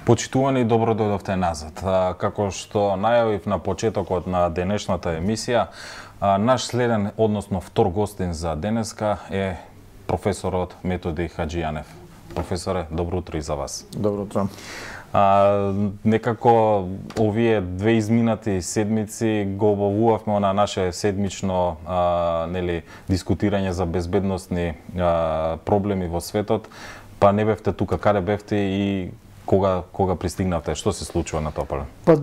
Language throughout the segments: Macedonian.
Почитувани, добро дојдовте назад. Како што најавив на почетокот на денешната емисија, наш следен, односно втор гостин за денеска е професорот Методи Хаџијанев. Професоре, добро утро и за вас. Добро утро. Некако овие две изминати седмици го обавувавме на наше седмично дискутирање за безбедносни проблеми во светот, па не бевте тука, каде бевте и кога пристигнавте, што се случува на тоа поле? Па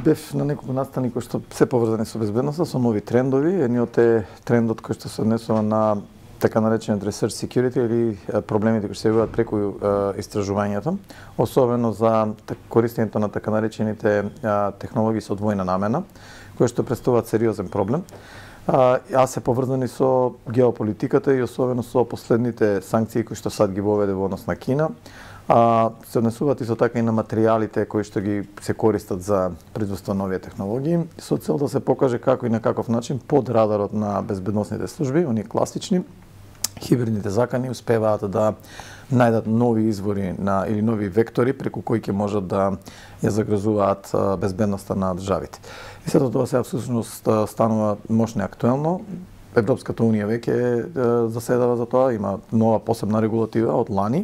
бев на неколку настани кои што се поврзани со безбедноста, со нови трендови. Едниот е трендот кој што се однесува на така наречениот research security или проблемите кои се јавуваат преку истражувањето, особено за користењето на така наречените технологии со двојна намена, кои што представуваат сериозен проблем. Се поврзани со геополитиката и особено со последните санкции кои што САД ги воведе во однос на Кина. Се однесуваат исто така и на материјалите кои што ги се користат за производство на овие технологии, со цел да се покаже како и на каков начин под радарот на безбедносните служби, оние класични, хибридните закани успеваат да најдат нови извори или нови вектори преку кои ќе можат да ја загрозуваат безбедноста на државите. И сето тоа се всушност станува мощно актуелно. Европската унија веќе заседава за тоа, има нова посебна регулатива од лани,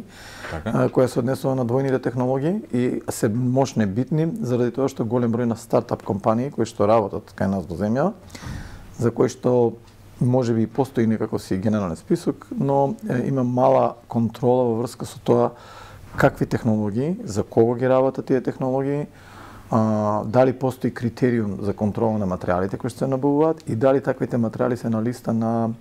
која се однесува на двојните технологии и се мощно битни заради тоа што голем број на стартап компании кои што работат кај нас во земја, за кои што може би постои некако си генерален список, но има мала контрола во врска со тоа какви технологии, за кого ги работат тие технологии, дали постои критериум за контрола на материјалите кои што се набавуваат и дали таквите материјали се на листа на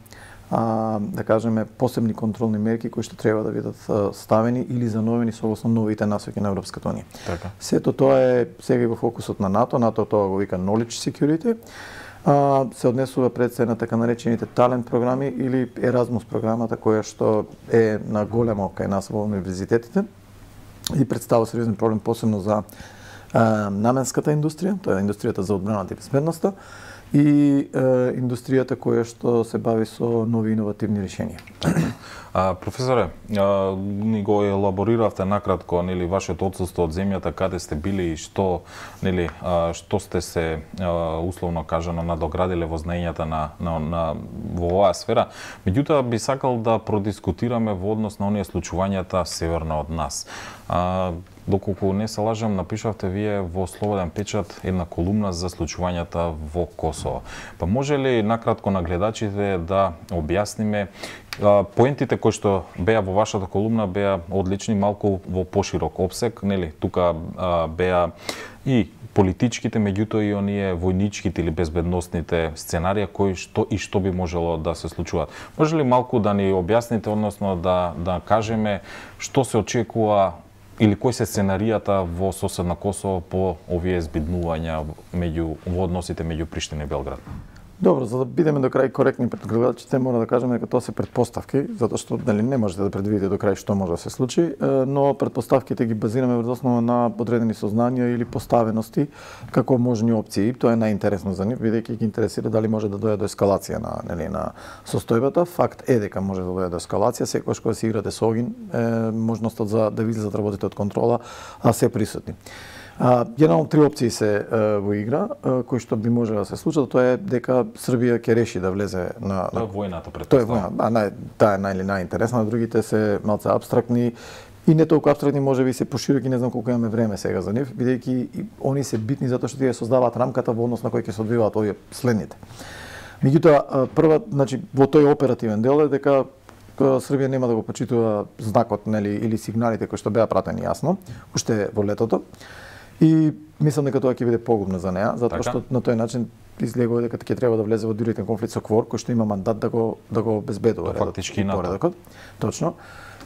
да кажеме посебни контролни мерки кои што треба да бидат ставени или зановени согласно новите насоки на Европската унија. Така. Сето тоа е сега и во фокусот на НАТО. НАТО тоа го вика knowledge security. Се однесува пред се на така наречените талент програми или Еразмус програмата која што е на големо кај нас во универзитетите и представува сериозен проблем посебно за наменската индустрија, тоа е индустријата за одбраната и безбедноста и индустријата која што се бави со нови иновативни решенија. Професоре, ни го елабориравте накратко вашето отсуство од земјата, каде сте били и што сте се условно кажано надоградиле во знаењата во оваа сфера. Меѓутоа би сакал да продискутираме во однос на оние случувањата северно од нас. Доколку не се лажам, напишавте вие во Слободен печат една колумна за случувањата во Косово. Па може ли накратко на гледачите да објасниме поентите кои што беа во вашата колумна беа одлични, малку во поширок опсек, тука беа и политичките, меѓутоа и оние војничките или безбедносните сценарија кои што би можело да се случуваат. Може ли малку да ни објасните, односно да кажеме што се очекува или кои се сценаријата во соседна Косово по овие збиднувања во односите меѓу Приштина и Белград? Добро, за да бидеме до крај коректни пред гледачите, мора да кажеме дека тоа се претпоставки, затоа што не можете да предвидите до крај што може да се случи, но претпоставките ги базираме врз основа на подредени сознанија или поставености како можни опции. Тоа е најинтересно за нив, бидејќи ги интересира дали може да дојде до ескалација на состојбата. Факт е дека може да дојде до ескалација, секогаш кога се играте со огин, можноста за да ви излезат работите од контрола, се присутни. Генерално три опции се во игра, кои што би може да се случат, тоа е дека Србија ќе реши да влезе на... Тоа е војната претпоставка. Тоа е војна, таа е најинтересна, другите се малце абстрактни и не толку абстрактни, може би се пошироки, не знам колку имаме време сега за нив, бидејќи они се битни затоа што тие создаваат рамката во однос на кој ќе се одвиваат овие следните. Меѓутоа, прва, во тој оперативен дел е дека Србија нема да го почитува знакот или сигналите кои што беа пратени јасно, уште во летото. И мислам дека тоа ќе биде погубно за неа, затоа што на тој начин излегува дека ќе треба да влезе во директен конфликт со КФОР, кој што има мандат да го обезбедува фактички поредокот. Точно.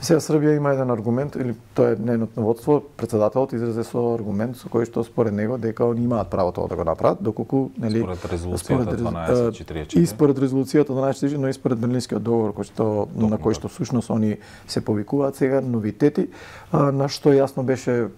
Сега Србија има еден аргумент, или тоа е нејното водство, председателот изразе со аргумент со кој што според него дека они имаат право тоа да го направат, доколку според резолуцијата 1244 и според резолуцијата 1244, но и според Берлинскиот договор на кој што всушност они се повикуваат сега новитети, на што јасно беше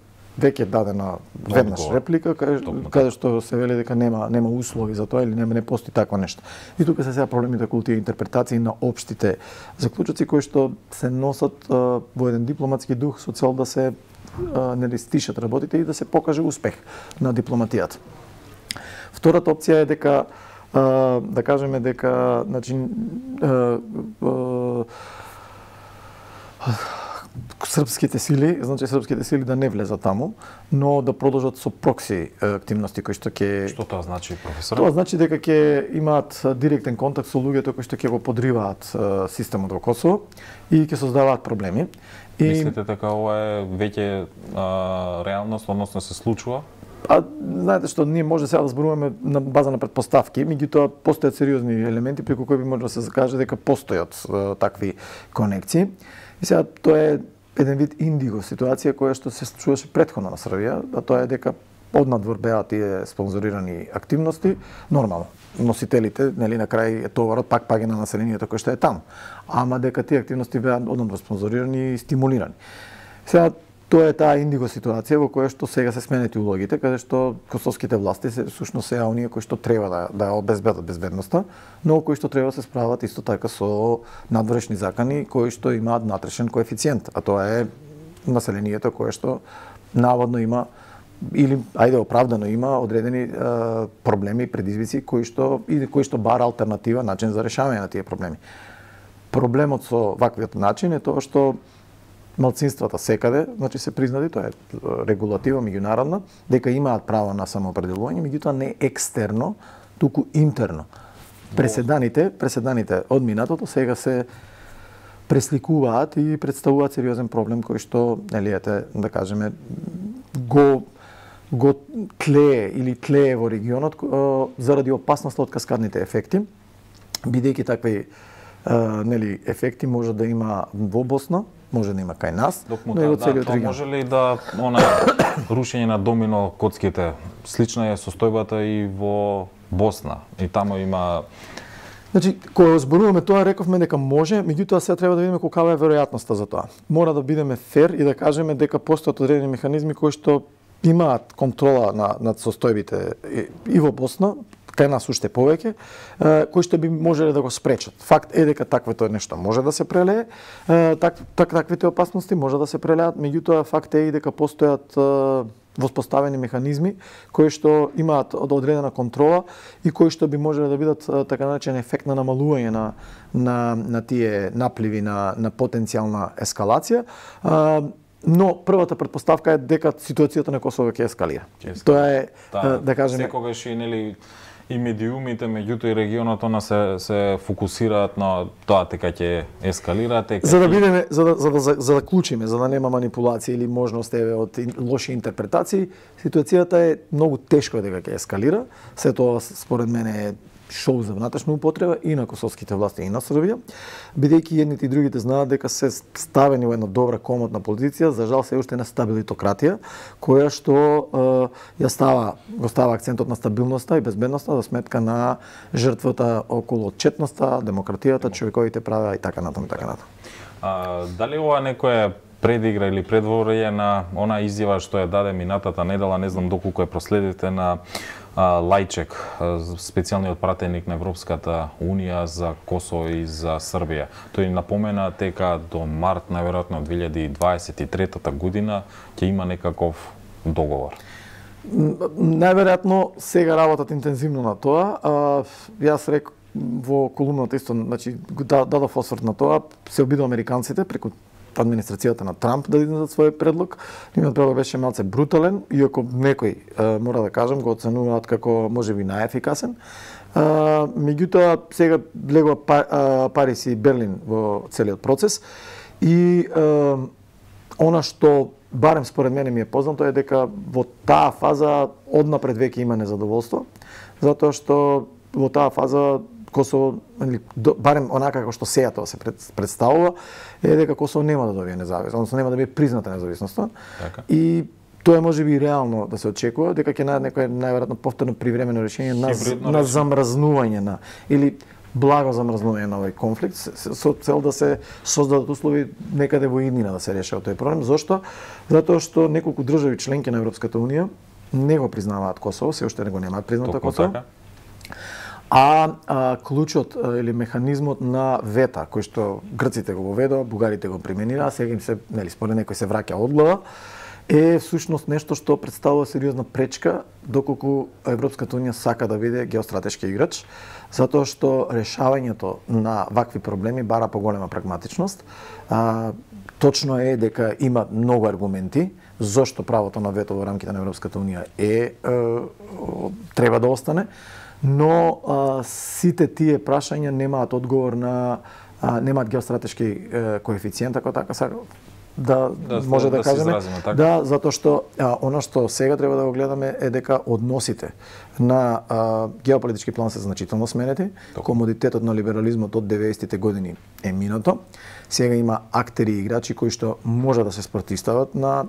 веќе дадена веднаш реплика каде што се вели дека нема услови за тоа или не постои такво нешто. И тука се сега проблемите околу тие интерпретации на општите заклучоци кои што се носат во еден дипломатски дух со цел да се нели стишат работите и да се покаже успех на дипломатијата. Втората опција е дека да кажеме дека значи српските сили да не влезат таму, но да продолжат со прокси активности кои што ќе Што тоа значи, професор? Тоа значи дека ќе имаат директен контакт со луѓето кои што ќе го подриваат системот во Косово и ќе создаваат проблеми. Мислите дека ова е веќе реалност, односно се случува? Знаете што, ние може сега да зборуваме на база на претпоставки, меѓутоа постојат сериозни елементи преку кои би може да се закаже дека постојат такви конекции. И сега тоа е еден вид индиго ситуација која што се случуваше претходно на Србија, а тоа е дека однадвор беа тие спонзорирани активности, нормално. Носителите, нели на крај товарот пак паѓа на населението кое што е таму. Ама дека тие активности беа однадвор спонзорирани и стимулирани. Сега тоа е таа индиго ситуација во која што сега се сменети улогите, каде што косовските власти се всушност се оние кои што треба да обезбедат безбедноста, но кои што треба да се справат исто така со надворешни закани кои што имаат натрешен коефициент, а тоа е населението кое што наводно има или ајде оправдано има одредени проблеми, предизвици кои што бара алтернатива, начин за решавање на тие проблеми. Проблемот со ваквиот начин е тоа што малцинствата секаде, значи се признати, тоа е регулатива меѓународна, дека имаат право на самоопределување, меѓутоа не екстерно, туку интерно. Преседаните од минатото сега се пресликуваат и представуваат сериозен проблем кој што, нели ете, да кажеме, го тлее во регионот заради опасноста од каскадните ефекти, бидејќи такви нели ефекти може да има во Босна, може да има кај нас, но и во целиот регион. Може ли да рушење на домино коцките, слична е состојбата и во Босна, и таму има... Значи, кога зборуваме тоа, рековме дека може, меѓутоа сега треба да видиме колкава е веројатноста за тоа. Мора да бидеме фер и да кажеме дека постојат одредени механизми кои што имаат контрола над состојбите и во Босна, кај нас уште повеќе, кои што би можеле да го спречат. Факт е дека таквото нешто може да се прелее, таквите опасности може да се прелеат, меѓутоа факт е и дека постојат воспоставени механизми кои што имаат одредена контрола и кои што би можеле да бидат така наречен ефект на намалување на тие напливи на потенцијална ескалација. Но првата претпоставка е дека ситуацијата на Косово ќе ескалира. Тоа е да кажеме секогаш и нели и медиумите, меѓутоа и регионот се фокусираат на тоа дека ќе ескалира, за да бидеме за да клучиме, за да нема манипулации или можност од лоши интерпретации, ситуацијата е многу тешко дека ќе ескалира. Се тоа според мене е шоу за внатрешна употреба и на косовските власти и на Србија, бидејќи едните и другите знаат дека се ставени во една добра комотна позиција, за жал се уште на стабилитократија, која што го става акцентот на стабилноста и безбедноста за сметка на жртвата околу отчетноста, демократијата, човековите права и така натаму, така натаму. Дали ова некоја предигра или предворје на она изјава што ја даде минатата недела, не знам доколку ја проследите, на Лајчек, специјалниот пратеник на Европската Унија за Косово и за Србија. Тој напомена дека до март, најверојатно 2023 година, ќе има некаков договор. Најверојатно сега работат интензивно на тоа. Јас реков во колумната исто, значи дадов осврт на тоа, се обидува американците преку администрацијата на Трамп да изнесат свој предлог. Нивниот предлог беше малце брутален, иако некои, мора да кажам, го оценуваат како можеби најефикасен. Меѓутоа, сега влегува Париз и Берлин во целиот процес и она што барем според мене ми е познато е дека во таа фаза однапред веќе има незадоволство, затоа што во таа фаза Косово, барем онака како што сега тоа се представува, е дека Косово нема да добие независност, односно нема да биде призната независноста. И тоа може би реално да се очекува, дека ќе најде некој најверојатно повторно привремено решение на замрзнување или благо замрзнување на овој конфликт со цел да се создадат услови некаде во иднина да се решава тој проблем. Зошто? Затоа што неколку држави членки на Европската Унија не го признаваат Косово, се уште не го немаат признато Косово. А клучот или механизмот на вета, кој што грците го воведоа, бугарите го применираа, сега им се, нели, според некој се враќа одглава, е всушност нешто што представува сериозна пречка доколку Европската унија сака да биде геостратешки играч, затоа што решавањето на вакви проблеми бара поголема прагматичност. Точно е дека има многу аргументи зошто правото на вето во рамките на Европската унија треба да остане, но сите тие прашања немаат одговор на немаат геостратешки коефициент, ако така може да кажеме. Да, затоа што она што сега треба да го гледаме е дека односите на геополитички план се значително сменети. Комодитетот на либерализмот од 90-тите години е минато. Сега има актери и играчи кои што може да се спротивстават на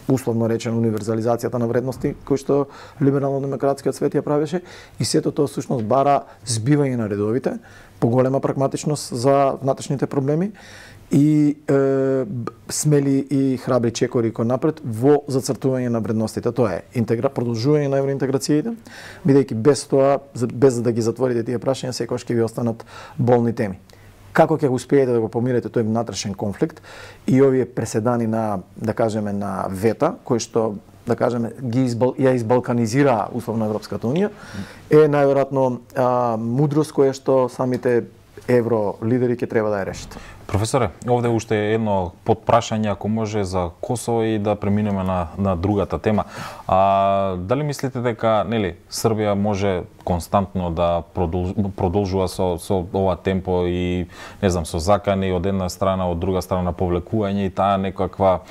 условно речено универзализацијата на вредности кои што либерално-демократскиот свет ја правеше, и сето тоа всушност бара збивање на редовите, поголема прагматичност за внатрешните проблеми и смели и храбри чекори кон напред во зацртување на вредностите. Тоа е продолжување на евроинтеграциите, бидејќи без тоа, без да ги затворите тие прашања, секогаш ќе ви останат болни теми. Како ќе успеете да го помирите тој внатрешен конфликт и овие преседани на, да кажеме, на вета, кои што, да кажеме, ја избалканизира условно Европската унија, е најверојатно мудрост која што самите евролидери ќе треба да ја решат. Професоре, овде уште едно подпрашање, ако може, за Косово и да преминеме на другата тема. Дали мислите дека Србија може константно да продолжува со ова темпо и, не знам, со закани од една страна, од друга страна повлекување и таа некаква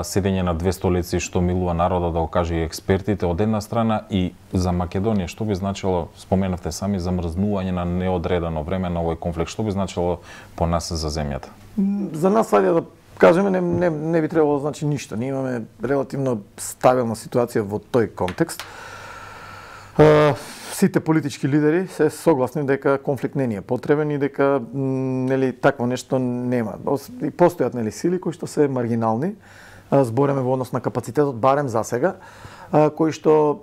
седење на две столици што милува народот, да го кажа и експертите од една страна, и за Македонија што би значило, споменавте сами, замрзнување на неодредено време на овој конфликт, што би значило по нас за земјата? За нас, да кажеме, не би требало да значи ништо. Ние имаме релативно стабилна ситуација во тој контекст. Сите политички лидери се согласни дека конфликт не ни е потребен и дека такво нешто нема. И постојат сили кои што се маргинални, збореме во однос на капацитетот, барем за сега, кои што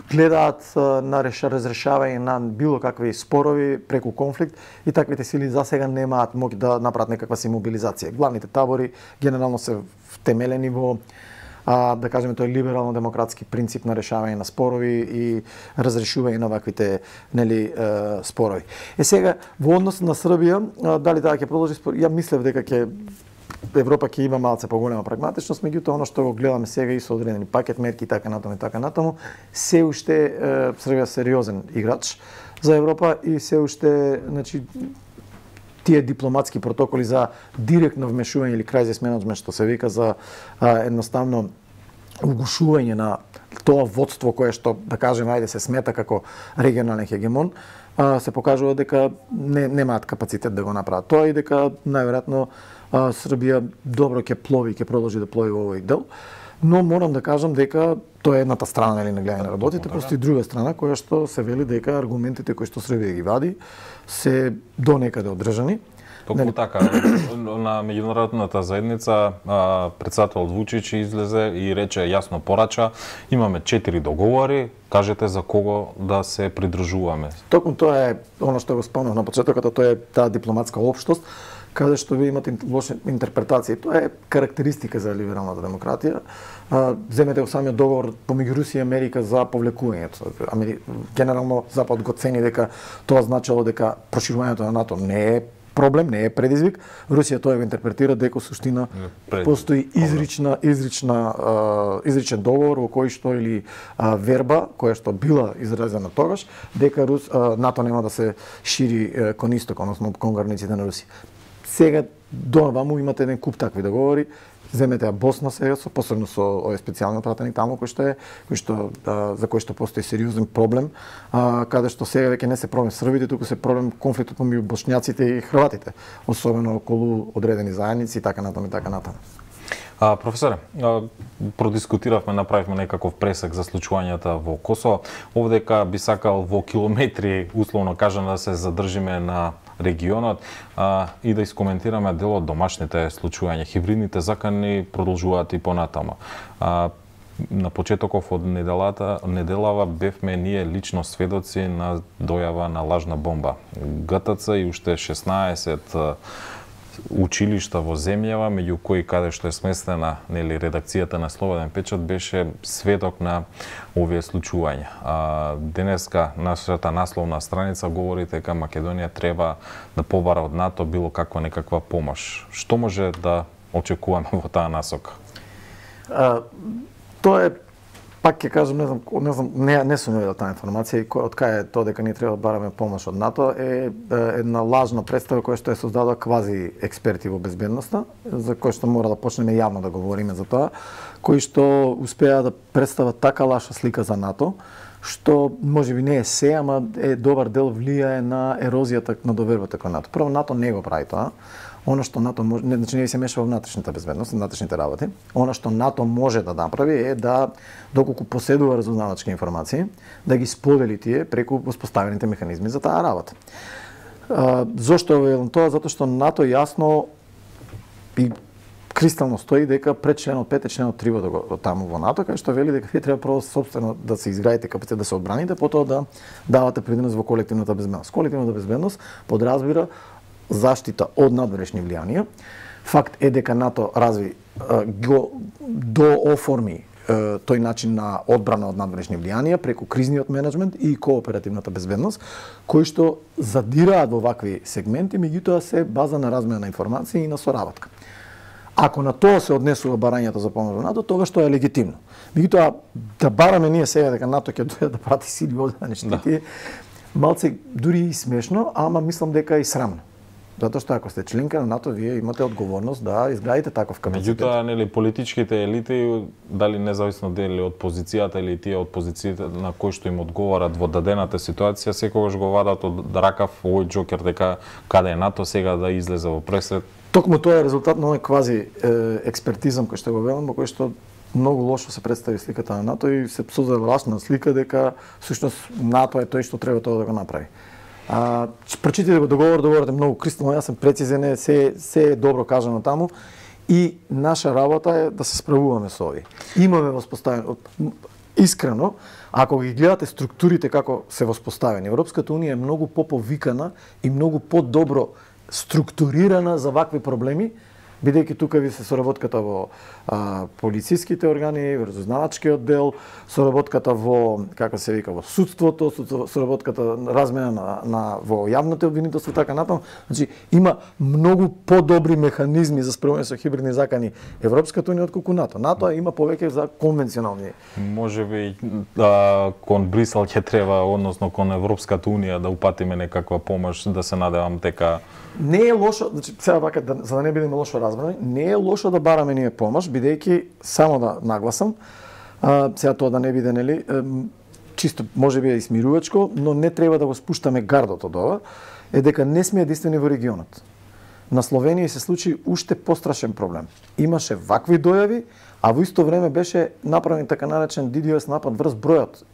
гледаат на разрешавање на било какви спорови преку конфликт, и таквите сили за сега немаат моќ да направат некаква си мобилизација. Главните табори генерално се втемелени во да кажеме тој либерално-демократски принцип на решавање на спорови и разрешување на ваквите спорови. Сега во однос на Србија, дали таа ќе продолжи, ја мислев дека Европа ќе има малце поголема прагматичност, меѓутоа оно што го гледаме сега и со одредени пакет мерки и така натаму, се уште Србија сериозен играч за Европа и се уште, тие дипломатски протоколи за директно вмешување или crisis management, што се вика, за едноставно угушување на тоа водство кое што, да кажеме, се смета како регионален хегемон, се покажува дека немаат капацитет да го направат тоа и дека најверојатно Србија добро ќе продолжи да плови во овој дел. Но морам да кажам дека тоа е едната страна на гледање на работите, постои друга страна која што се вели дека аргументите кои што Србија ги вади се до некаде одржани. Токму така, на меѓународната заедница претседателот Вучич излезе и рече, јасно порача, имаме 4 договори, кажете за кого да се придржуваме. Токму тоа е оно што го спомнав на почетокот, тоа е таа дипломатска општост, каде што ви имате лоши интерпретации. Тоа е карактеристика за либералната демократија. Земете го самиот договор помеѓу Русија и Америка за повлекувањето. Генерално Запад го цени дека тоа значело дека проширувањето на НАТО не е проблем, не е предизвик. Русија тоа го интерпретира дека суштина постои изричен договор во кој што или верба која што била изразена тогаш дека НАТО нема да се шири кон исток, односно кон границите на Русија. Сега до ваму имате еден куп такви договори. Земете Босна сега, посебно со овој специјалниот пратеник таму за кој што постои сериозен проблем, каде што сега веќе не се проблем србите, туку се проблем конфликтот помеѓу бошњаците и хрватите, особено околу одредени заедници и така натаму и така натаму. Професоре, продискутиравме, направивме некаков пресек за случувањата во Косово. Овдека би сакал во километри, условно кажано, да се задржиме на регионот и да искоментираме дел од домашните случувања. Хибридните закани продолжуваат и понатаму. На почетоков од неделава бевме ние лично сведоци на дојава на лажна бомба. ГТЦ и уште 16 училишта во земјава, меѓу кои каде што е сместена нели редакцијата на Слободен печат, беше сведок на овие случувања. Денеска нашата насловна страница говори дека Македонија треба да побара од НАТО било каква некаква помош. Што може да очекуваме во таа насока? Тоа е, пак ќе кажам, не сум видел таа информација и од кај е тоа дека ние треба да бараме помош од НАТО е една лажна представа која што е создадена квази експерти во безбедноста, за кој што мора да почнеме јавно да говориме за тоа, кои што успеа да представат така лоша слика за НАТО, што можеби не е се, ама е добар дел влијае на ерозијата на довербата кон НАТО. Прво, НАТО не го прави тоа. Она што НАТО може, значи не се меша во внатрешната безбедност, внатрешните работи. Она што НАТО може да направи е да, доколку поседува разузнавачки информации, да ги сподели тие преку воспоставените механизми за таа работа. Зошто велам тоа? Затоа што НАТО јасно и кристално стои дека пред членот 5 е членот 3 во таму во НАТО, кај што вели дека вие треба прво сопствено да се изградите капацитет да се одбраните, потоа да давате предност во колективната безбедност. Колективната безбедност подразбира заштита од надврешни влијанија. Факт е дека НАТО разви го дооформи тој начин на одбрана од надврешни влијанија преку кризниот менеджмент и кооперативната безбедност, кои што задираат во вакви сегменти, меѓутоа се база на размена на информации и на соработка. Ако на тоа се однесува барањето за помош во НАТО, тогаш тоа е легитимно. Меѓутоа, да бараме ние сега дека НАТО ќе дојде да прати сили овде да не штити, малце дури и смешно, ама мислам дека и срамно. Затоа што ако сте членка на НАТО, вие имате одговорност да изградите таков капацитет. Меѓутоа, нели, политичките елити, дали независно дали од позицијата или тие од позициите на кои што им одговарат во дадената ситуација, секогаш го вадат од ракав овој џокер дека каде е НАТО сега да излезе во пресред. Токму тоа е резултат на овој квази експертизам кој што го велам, во кој што многу лошо се представи сликата на НАТО и се создаде лажна слика дека всушност НАТО е тој што треба тоа да го направи. Прочитате го договорот е многу кристално јасен, прецизен е, се е добро кажано таму и наша работа е да се справуваме со овие. Имаме воспоставено искрено, ако ги гледате структурите како се воспоставени, Европската унија е многу поповикана и многу подобро структурирана за вакви проблеми, бидејќи тука ви се соработката во полициските органи, во разузнавачкиот дел, соработката во, како се вика, во судството, соработката размена во јавното обвинителство, така натаму. Значи, има многу подобри механизми за справување со хибридни закани Европската унија отколку НАТО. НАТО има повеќе за конвенционални. Можеби кон Брисел ќе треба, односно кон Европската унија да упатиме некаква помош, да се надевам дека не е лошо, значи сега вака за да не бидеме лошо разбрани, не е лошо да бараме ние помош, бидејќи само да нагласам, сега тоа да не биде нели чисто можеби и смирувачко, но не треба да го спуштаме гардот од ова, е дека не сме единствени во регионот. На Словенија се случи уште пострашен проблем. Имаше вакви дојави, а во исто време беше направен така наречен DDoS напад врз бројот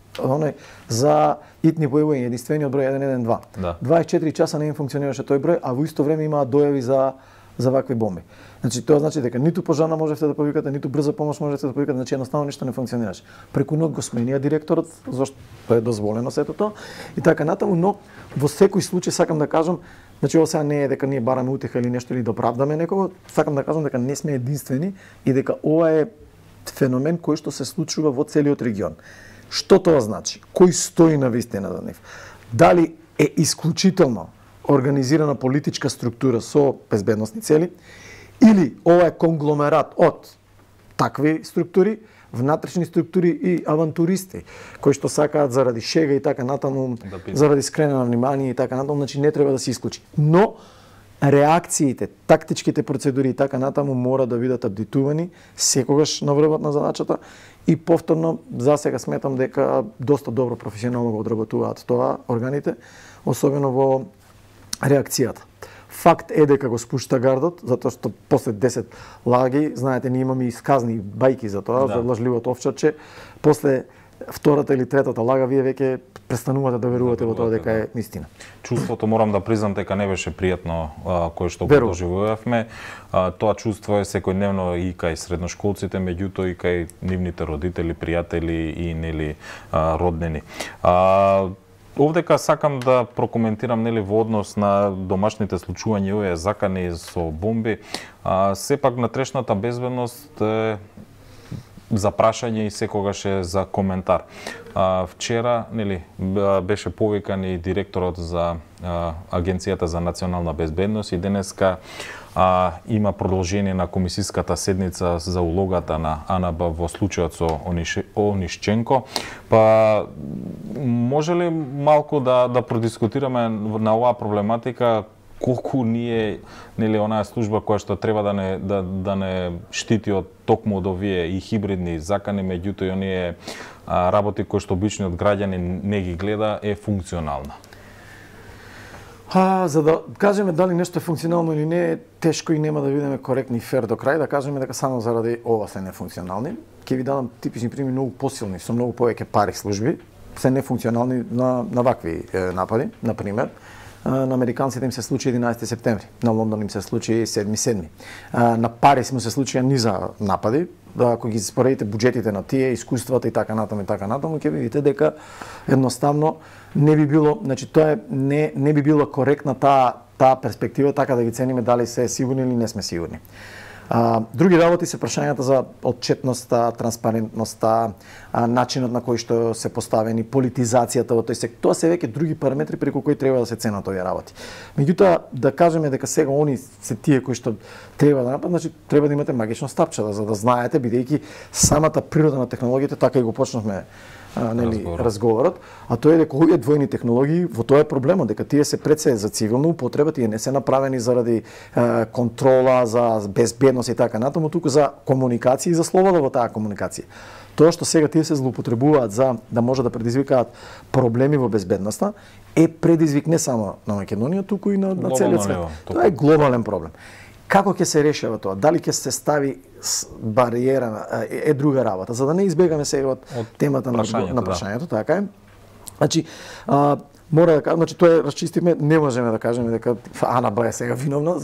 за итни бојување единствениот број 112. Да. 24 часа не им функционираше тој број, а во исто време имаа дојави за вакви бомби. Значи тоа значи дека ниту пожарна можете да повикате, ниту брза помош можете да повикате, значи едноставно ништо не функционираше. Преку ноќ го сменија директорот, зашто тоа е дозволено сето тоа и така натаму, но во секој случај сакам да кажам, значи ова сега не е дека ние бараме утеха или нешто или да оправдаме некого, сакам да кажам дека не сме единствени и дека ова е феномен кој што се случува во целиот регион. Што тоа значи? Кој стои на вистина за нив? Дали е исклучително организирана политичка структура со безбедносни цели или ова е конгломерат од такви структури, внатрешни структури и авантуристи кои што сакаат заради шега и така натаму, заради скренено внимание и така натаму, значи не треба да се исклучи. Но реакциите, тактичките процедури и така натаму мора да бидат апдейтувани секогаш на врвот на задачата и повторно засега сметам дека доста добро професионално го одработуваат тоа органите, особено во реакцијата. Факт е дека го спушта гардот, затоа што после 10 лаги, знаете, ние имаме и сказни бајки за тоа, за лажливото овчарче, после втората или третата лага вие веќе престанувате да верувате во тоа дека е вистина. Чувството морам да признам дека не беше пријатно кое што го доживувавме. Тоа чувство е секојдневно и кај средношколците, меѓутоа и кај нивните родители, пријатели и нели роднини. Овдека сакам да прокоментирам нели во однос на домашните случувања овие закани со бомби, сепак внатрешната безбедност е за прашање и секогаш е за коментар. Вчера нели беше повикан и директорот за Агенцијата за национална безбедност и денеска има продолжение на комисиската седница за улогата на АНБ во случајот со Онишченко. Па може ли малку да продискутираме на оваа проблематика, колку ние нели онаа служба која што треба да не штити од токму од овие и хибридни закани, меѓутоа и оние работи кои што обичниот граѓанин не ги гледа, е функционална? За да кажеме дали нешто е функционално или не, тешко и нема да бидеме коректни и фер до крај, да кажеме дека само заради ова се нефункционални. Ќе ви дадам типични примери, многу посилни, со многу повеќе пари служби, се нефункционални на вакви напади. Например, на американците им се случи 11 септември, на Лондон им се случи 7.7. На Париз му се случија низа напади. Ако ги споредите буџетите на тие, искуствата и така натаму, ќе видите дека едноставно не би било, значи тоа не би била коректна таа перспектива, така да ги цениме дали се сигурни или не сме сигурни. Други работи се прашањата за отчетноста, транспарентноста, начинот на кој што се поставени, политизацијата во тој сектор. Тоа се веќе други параметри преку кои треба да се ценат овие работи. Меѓутоа, да кажеме дека сега они се тие кои што треба да нападат, значи треба да имате магично стапче, за да знаете, бидејќи самата природа на технологиите, така и го почнавме разговорот, а тоа е дека овие двојни технологии, во тоа е проблемот, дека тие се пред се за цивилна употреба, тие не се направени заради контрола, за безбедност и така натаму, туку за комуникација и за слобода во таа комуникација. Тоа што сега тие се злоупотребуваат за да може да предизвикаат проблеми во безбедноста, е предизвик не само на Македонија, туку и на целиот свет. Тоа е глобален проблем. Како ќе се решава тоа? Дали ќе се стави бариера е друга работа, за да не избегаме сега од темата на прашањето, така е. Значи, мора да кажам, значи тоа расчистиме, не можеме да кажеме дека АНБ е сега виновна,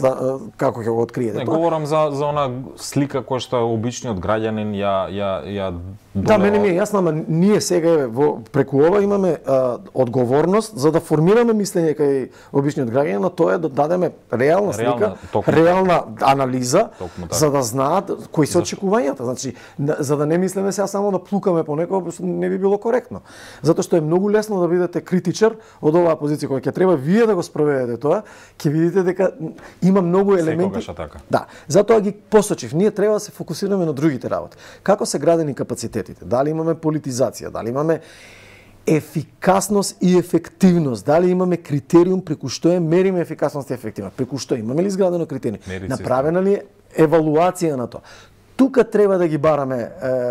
како ќе го откриете тоа. Не говорам за она слика која што обичниот граѓанин ја Да, мене ми е јасно, ама ние сега преку ова имаме одговорност за да формираме мислење кај обичниот граѓанин, а тоа е да дадеме реална слика, реална анализа, за да знаат кои се очекувањата. Значи, за да не мислиме сега само да плукаме по некој, не би било коректно. Затоа што е многу лесно да бидете критичар од оваа позиција, која ќе треба вие да го спроведете тоа, ќе видите дека има многу елементи. Така. Да, затоа ги посочив. Ние треба да се фокусираме на другите работи. Како се градени капацитетите? Дали имаме политизација, дали имаме ефикасност и ефективност, дали имаме критериум преку што мериме ефикасност и ефективност, преку што имаме ли изградено критериум, направена ли е евалуација на тоа. Тука треба да ги бараме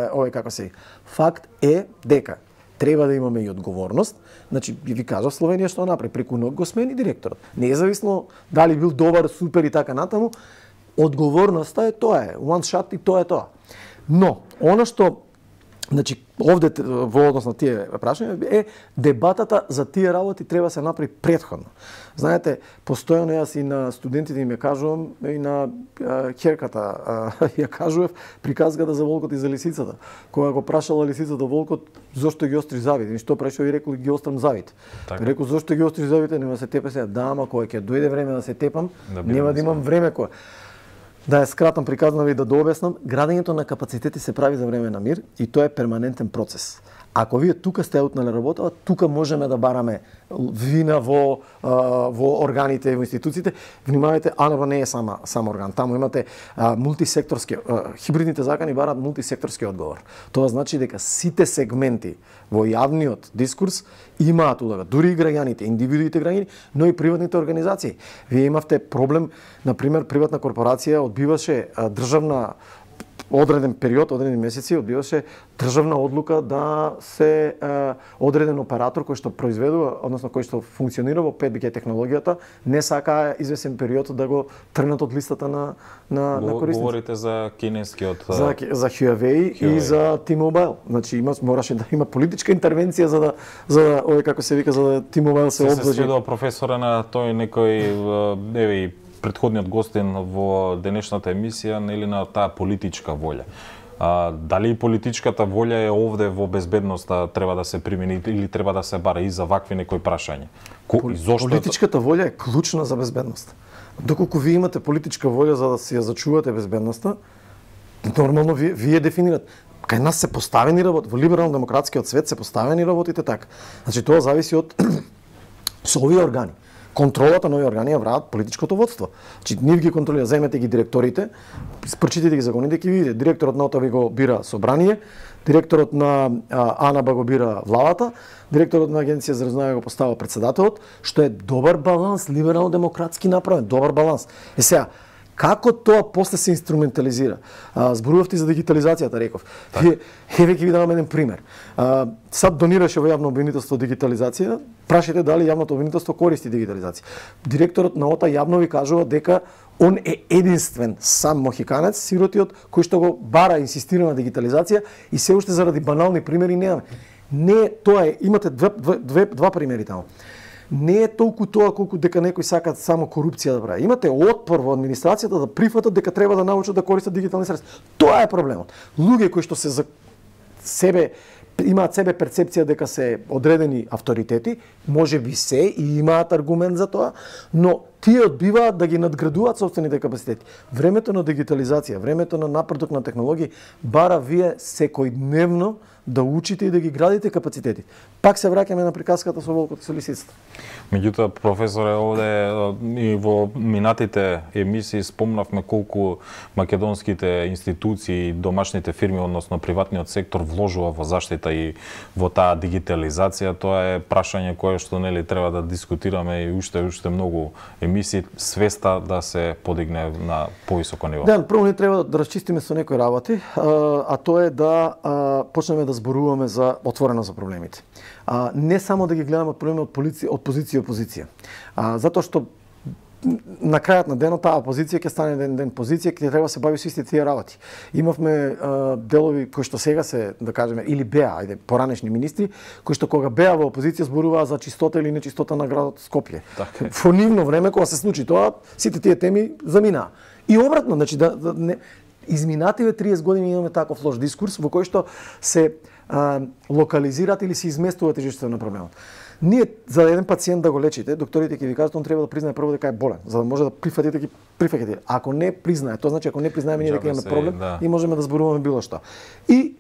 овој како се. Факт е дека треба да имаме и одговорност. Значи, ви кажав, Словенија што направи, преку ног го смени директорот. Независно дали бил добар, супер и така натаму, одговорноста е тоа е, one shot и тоа е тоа. Но, она што, значи, овде во однос на тие прашања е дебатата за тие работи треба се направи претходно. Знаете, постојано јас и на студентите им ја кажувам, и на ќерката ја кажував приказката за волкот и за лисицата. Кога го прашала лисицата волкот зошто ги остри завите, и што прашува и рекол ги острам завите. Рекол зошто ги остри завите, нема се тепе сега. Да, ама кога ќе дојде време да се тепам, нема да имам време кога. Да ја скратам приказнава и да дообјаснам, градењето на капацитети се прави за време на мир и тоа е перманентен процес. Ако вие тука сте аутнале работава, тука можеме да бараме вина во органите и во институциите. Внимавајте, АНБ не е сам орган. Таму имате мултисекторски, хибридните закани бараат мултисекторски одговор. Тоа значи дека сите сегменти во јавниот дискурс имаат улога, дури и граѓаните, индивидуите граѓани, но и приватните организации. Вие имавте проблем, например, приватна корпорација одбиваше државна одреден период, одредени месеци, одбиваше државна одлука да се одреден оператор кој што произведува, односно кој што функционира во 5G технологијата, не сака извесен период да го тргнат од листата на корисници. Говорите за кинескиот за Huawei и за T-Mobile. Значи мораше да има политичка интервенција за да овој како се вика, за да T-Mobile се обврже. Се следува професора на тој некој еве предходниот гостин во денешната емисија, нели, на таа политичка волја. Дали и политичката волја е овде во безбедноста треба да се примени или треба да се бара и за вакви некои прашања? Политичката волја е клучна за безбедност. Доколку вие имате политичка волја за да си ја зачувате безбедноста, нормално вие дефинирате. Кај нас се поставени работи, во либерално-демократскиот свет се поставени работите така. Значи тоа зависи од со овие органи. Контролата на овие органи ја враат политичкото водство. Значи нив ги контролира, земете ги директорите, прочитате ги законите, ќе видите директорот на ОТВ го бира собрание, директорот на АНБ го бира владата, директорот на Агенција за разузнавање го поставува председателот, што е добар баланс, либерално-демократски направен, добар баланс. Сега, како тоа после се инструментализира? Зборувавте за дигитализацијата, реков. Еве ќе ви дадам еден пример. САП донираше во јавно обвинителство дигитализација, прашајте дали јавното обвинителство користи дигитализација. Директорот на ОТА јавно ви кажува дека он е единствен сам мохиканец, сиротиот, кој што го бара, инсистира на дигитализација и се уште заради банални примери немаме. Не, тоа е, имате два примери таму. Не е толку тоа колку дека некои сакаат само корупција да прави. Имате отпор во администрацијата да прифатат дека треба да научат да користат дигитални средства. Тоа е проблемот. Луѓе кои што се за себе имаат себе перцепција дека се одредени авторитети, може би се и имаат аргумент за тоа, но тие одбиваат да ги надградуваат собствените капацитети. Времето на дигитализација, времето на напредок на технологии бара вие секојдневно да учите и да ги градите капацитети. Пак се враќаме на приказката со волкот и со лисицата. Меѓутоа, професоре, овде и во минатите емисии спомнавме колку македонските институции, домашните фирми, односно приватниот сектор вложува во заштита и во таа дигитализација. Тоа е прашање кое што нели треба да дискутираме и уште многу емисии, свеста да се подигне на повисоко ниво. Да, прво не треба да расчистиме со некои работи, а тоа е да почнеме да зборуваме за отворено за проблемите. Не само да ги гледаме проблеми од позиција и опозиција. Затоа што на крајот на денот таа опозиција ќе стане ден позиција, ќе треба да се бави со истите тие работи. Имавме делови кои што сега се, да кажеме, или беа, поранешни министри, кои што кога беа во опозиција зборуваа за чистота или нечистота на градот Скопје. Во нивно време кога се случи тоа, сите тие теми заминаа. И обратно, значи изминативе 30 години имаме таков лош дискурс во кој што се локализираат или се изместува тежештето на проблемот. Ние за еден пациент да го лечите, докторите ќе ви кажат он треба да признае прво дека е болен, за да може да прифатите ги прифатите. Ако не признае, тоа значи ако не признаеме ние дека имаме проблем, и можеме да зборуваме било што. И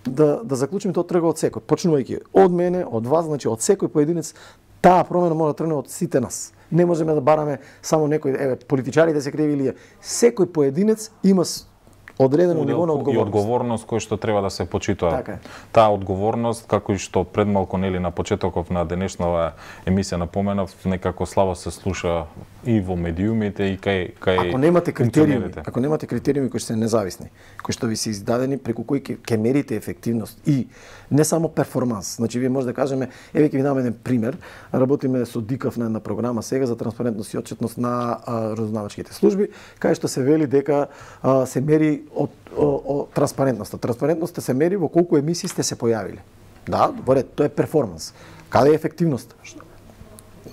да заклучиме тоа тргува од секој, почнувајќи од мене, од вас, значи од секој поединец, таа промена мора да тргне од сите нас. Не можеме да бараме само некој, политичарите се криви или секој поединец има одредено ниво на одговорност. И одговорност кој што треба да се почитува. Таа одговорност, како и што пред малку нели на почетоков на денешнава емисија напоменав, некако слабо се слуша и во медиумите и кај Ако немате критериуми кои се независни, кои што ви се издадени преку кои ќе мерите ефективност и не само перформанс. Значи вие може да кажеме, еве ќе ви дам еден пример. Работиме со ДИКАВ на една програма сега за транспарентност и отчетност на разузнавачките служби, кај што се вели дека се мери од транспарентноста. Транспарентноста се мери во колку емисии сте се појавиле. Да, добре, тоа е перформанс. Каде е ефективноста?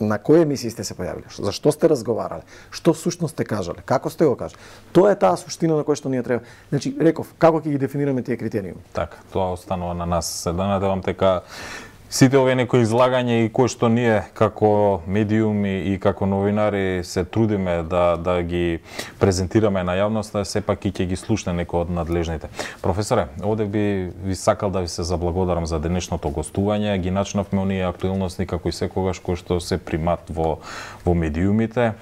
На кои емисии сте се појавиле? Зашто сте разговарале? Што всушност сте кажале? Како сте го кажале? Тоа е таа суштина на која што ние треба. Значи, реков, како ќе ги дефинираме тие критериуми? Така, тоа останува на нас. Се да надевам дека сите овие некои излагања и кои што ние како медиуми и како новинари се трудиме да ги презентираме на јавноста, сепак и ќе ги слушне некој од надлежните. Професоре, овде би сакал да ви се заблагодарам за денешното гостување. Ги начнавме оние актуелности како и секогаш кои што се примат во медиумите.